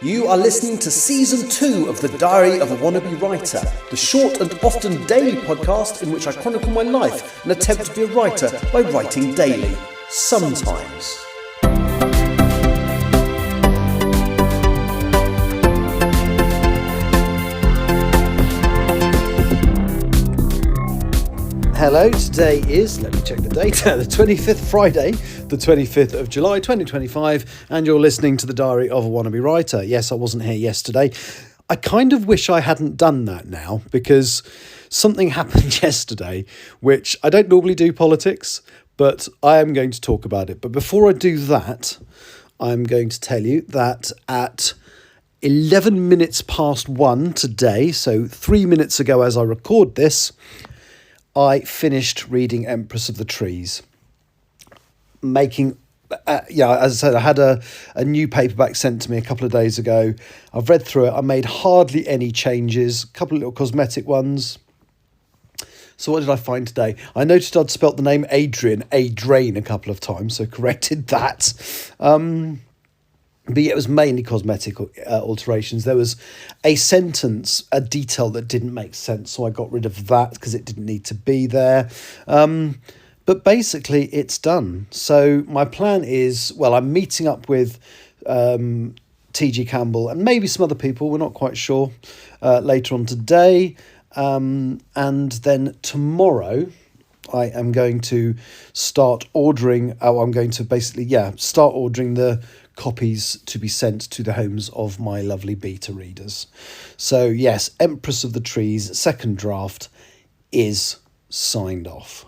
You are listening to Season 2 of The Diary of a Wannabe Writer, the short and often daily podcast in which I chronicle my life and attempt to be a writer by writing daily. Sometimes. Hello, today is, let me check the date, the 25th Friday, the 25th of July 2025, and you're listening to The Diary of a Wannabe Writer. Yes, I wasn't here yesterday. I kind of wish I hadn't done that now, because something happened yesterday, which I don't normally do politics, but I am going to talk about it. But before I do that, I'm going to tell you that at 11 minutes past 1 today, so 3 minutes ago as I record this, I finished reading Empress of the Trees. As I said, I had a new paperback sent to me a couple of days ago. I've read through it. I made hardly any changes, a couple of little cosmetic ones. So what did I find today? I noticed I'd spelt the name Adrain a couple of times, so corrected that. But yeah, it was mainly cosmetic alterations. There was a sentence, a detail that didn't make sense, so I got rid of that because it didn't need to be there. But basically, it's done. So my plan is, well, I'm meeting up with T.G. Campbell and maybe some other people, we're not quite sure, later on today. And then tomorrow, I am going to start ordering, start ordering the copies to be sent to the homes of my lovely beta readers. So yes, Empress of the Trees, second draft is signed off.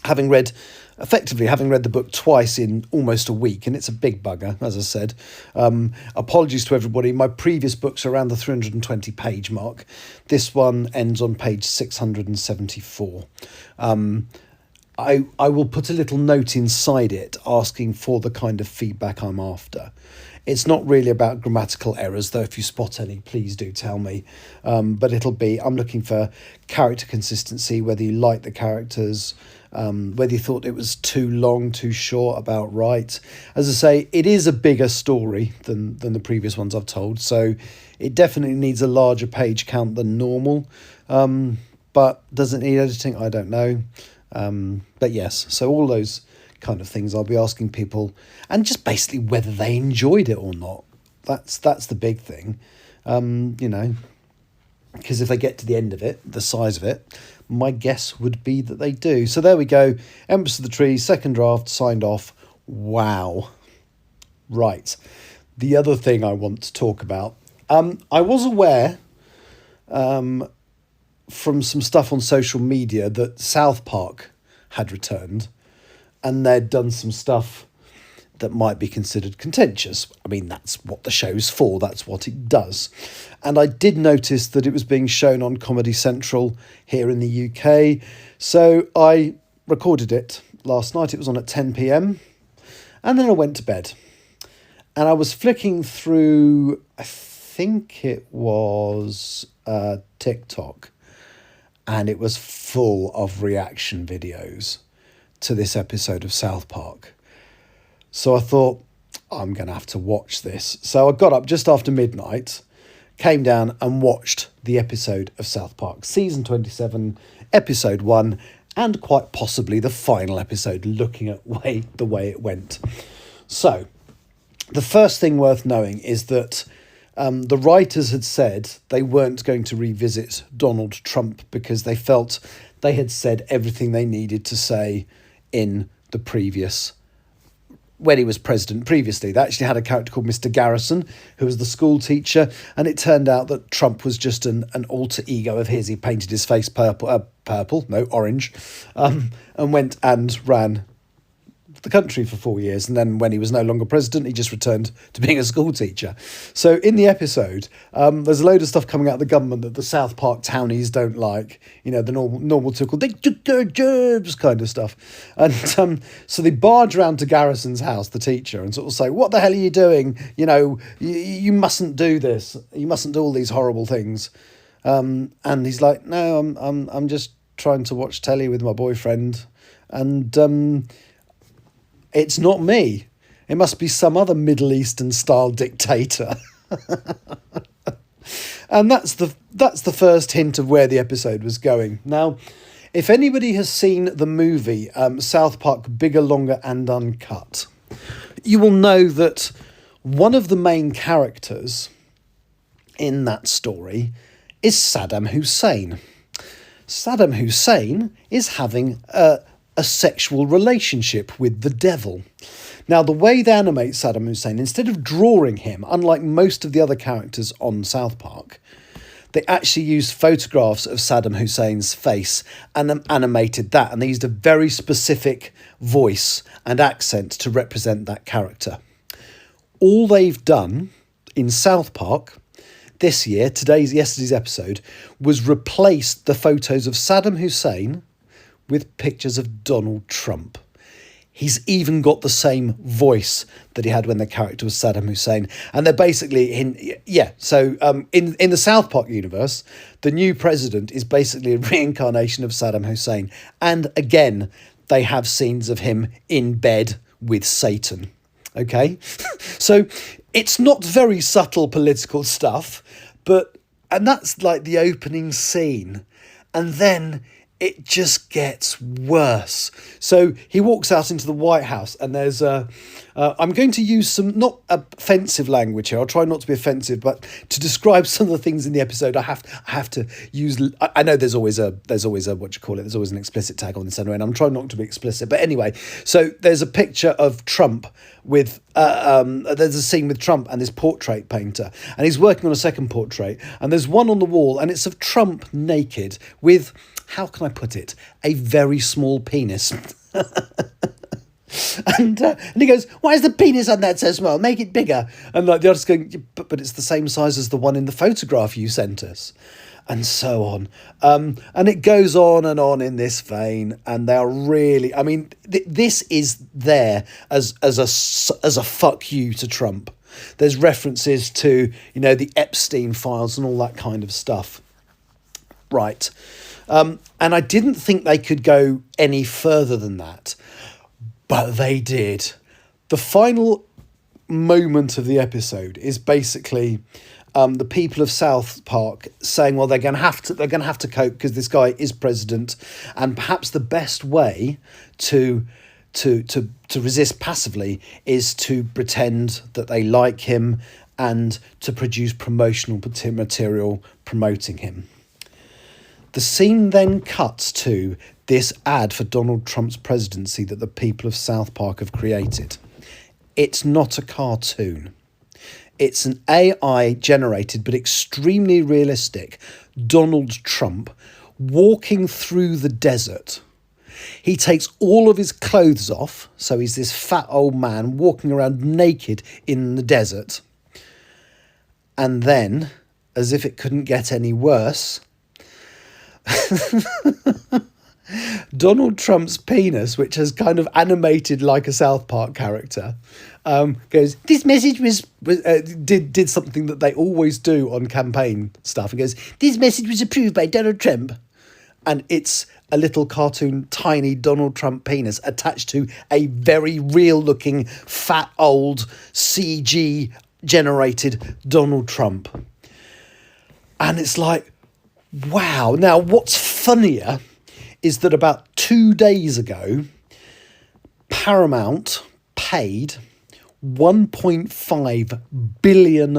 Having read the book twice in almost a week, and it's a big bugger, as I said. Apologies to everybody. My previous books are around the 320 page mark. This one ends on page 674. I will put a little note inside it asking for the kind of feedback I'm after. It's not really about grammatical errors, though if you spot any, please do tell me. But I'm looking for character consistency, whether you like the characters, whether you thought it was too long, too short, about right. As I say, it is a bigger story than the previous ones I've told, so it definitely needs a larger page count than normal. But does it need editing? I don't know. But yes, so all those kind of things I'll be asking people, and just basically whether they enjoyed it or not. That's the big thing, because if they get to the end of it, the size of it, my guess would be that they do. So there we go. Empress of the Trees, second draft, signed off. Wow. Right. The other thing I want to talk about, I was aware, from some stuff on social media that South Park had returned and they'd done some stuff that might be considered contentious. I mean, that's what the show's for. That's what it does. And I did notice that it was being shown on Comedy Central here in the UK. So I recorded it last night. It was on at 10 p.m. And then I went to bed. And I was flicking through, I think it was TikTok. And it was full of reaction videos to this episode of South Park. So I thought, I'm going to have to watch this. So I got up just after midnight, came down and watched the episode of South Park, season 27, episode 1, and quite possibly the final episode, looking at the way it went. So the first thing worth knowing is that the writers had said they weren't going to revisit Donald Trump because they felt they had said everything they needed to say in the previous, when he was president previously. They actually had a character called Mr. Garrison, who was the school teacher, and it turned out that Trump was just an alter ego of his. He painted his face orange, and went and ran the country for 4 years, and then when he was no longer president, he just returned to being a school teacher. So in the episode, there's a load of stuff coming out of the government that the South Park townies don't like, the normal typical they took their jobs kind of stuff. And so they barge around to Garrison's house, the teacher, and sort of say, what the hell are you doing? You mustn't do this, you mustn't do all these horrible things. And he's like, no, I'm just trying to watch telly with my boyfriend, and it's not me. It must be some other Middle Eastern style dictator. And that's the first hint of where the episode was going. Now, if anybody has seen the movie South Park Bigger, Longer and Uncut, you will know that one of the main characters in that story is Saddam Hussein. Saddam Hussein is having a sexual relationship with the devil. Now, the way they animate Saddam Hussein, instead of drawing him, unlike most of the other characters on South Park, they actually used photographs of Saddam Hussein's face and animated that. And they used a very specific voice and accent to represent that character. All they've done in South Park this year, yesterday's episode, was replace the photos of Saddam Hussein with pictures of Donald Trump. He's even got the same voice that he had when the character was Saddam Hussein. And they're basically in the South Park universe, the new president is basically a reincarnation of Saddam Hussein. And again, they have scenes of him in bed with Satan. Okay? So it's not very subtle political stuff, and that's like the opening scene. And then it just gets worse. So he walks out into the White House and there's I'm going to use some not offensive language here. I'll try not to be offensive, but to describe some of the things in the episode, I have to use. I know there's always a there's always an explicit tag on this anyway, and I'm trying not to be explicit. But anyway, so there's a picture of Trump with there's a scene with Trump and this portrait painter, and he's working on a second portrait, and there's one on the wall, and it's of Trump naked with, how can I put it, a very small penis. And he goes, why is the penis on that so small? Make it bigger. And like the artist going, but it's the same size as the one in the photograph you sent us. And so on. And it goes on and on in this vein. And they are really, I mean, this is there as a fuck you to Trump. There's references to, the Epstein files and all that kind of stuff. Right. And I didn't think they could go any further than that. But they did. The final moment of the episode is basically the people of South Park saying, well, they're going to have to cope because this guy is president, and perhaps the best way to resist passively is to pretend that they like him and to produce promotional material promoting him. The scene then cuts to this ad for Donald Trump's presidency that the people of South Park have created. It's not a cartoon. It's an AI-generated but extremely realistic Donald Trump walking through the desert. He takes all of his clothes off, so he's this fat old man walking around naked in the desert. And then, as if it couldn't get any worse, Donald Trump's penis, which has kind of animated like a South Park character, goes, this message was did something that they always do on campaign stuff. It goes, this message was approved by Donald Trump. And it's a little cartoon, tiny Donald Trump penis attached to a very real looking, fat, old, CG generated Donald Trump. And it's like, wow. Now, what's funnier is that about 2 days ago, Paramount paid $1.5 billion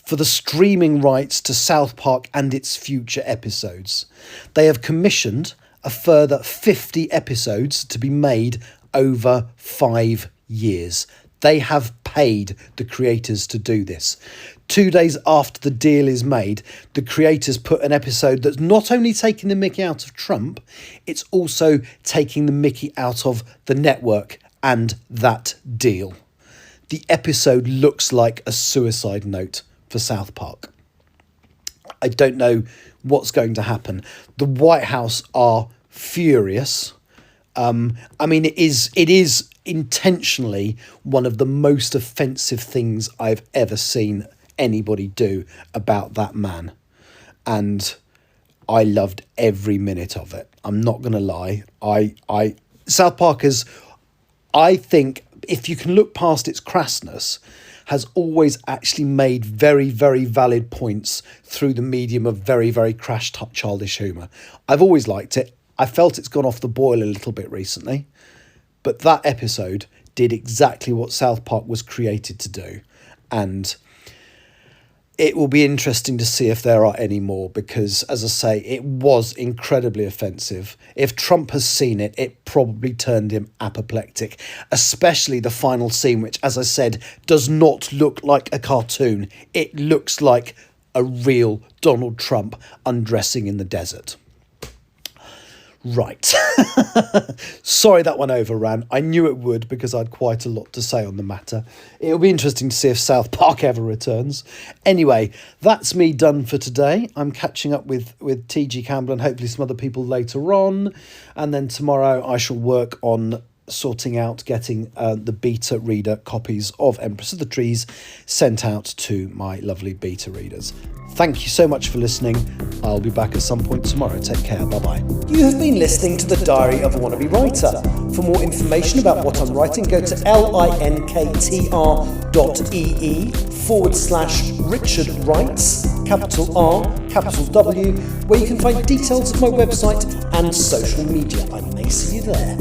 for the streaming rights to South Park and its future episodes. They have commissioned a further 50 episodes to be made over 5 years. They have paid the creators to do this. 2 days after the deal is made, the creators put an episode that's not only taking the mickey out of Trump, it's also taking the mickey out of the network and that deal. The episode looks like a suicide note for South Park. I don't know what's going to happen. The White House are furious. I mean, it is intentionally one of the most offensive things I've ever seen anybody do about that man. And I loved every minute of it. I'm not going to lie. South Park is, I think, if you can look past its crassness, has always actually made very, very valid points through the medium of very, very crash childish humour. I've always liked it. I felt it's gone off the boil a little bit recently, but that episode did exactly what South Park was created to do. And it will be interesting to see if there are any more, because, as I say, it was incredibly offensive. If Trump has seen it, it probably turned him apoplectic, especially the final scene, which, as I said, does not look like a cartoon. It looks like a real Donald Trump undressing in the desert. Right. Sorry that one overran. I knew it would, because I had quite a lot to say on the matter. It'll be interesting to see if South Park ever returns. Anyway, that's me done for today. I'm catching up with TG Campbell and hopefully some other people later on. And then tomorrow I shall work on sorting out getting the beta reader copies of Empress of the Trees sent out to my lovely beta readers. Thank you so much for listening. I'll be back at some point tomorrow. Take care. Bye-bye. You have been listening to The Diary of a Wannabe Writer. For more information about what I'm writing, go to linktr.ee/Richard Writes, capital R, capital W, where you can find details of my website and social media. I may see you there.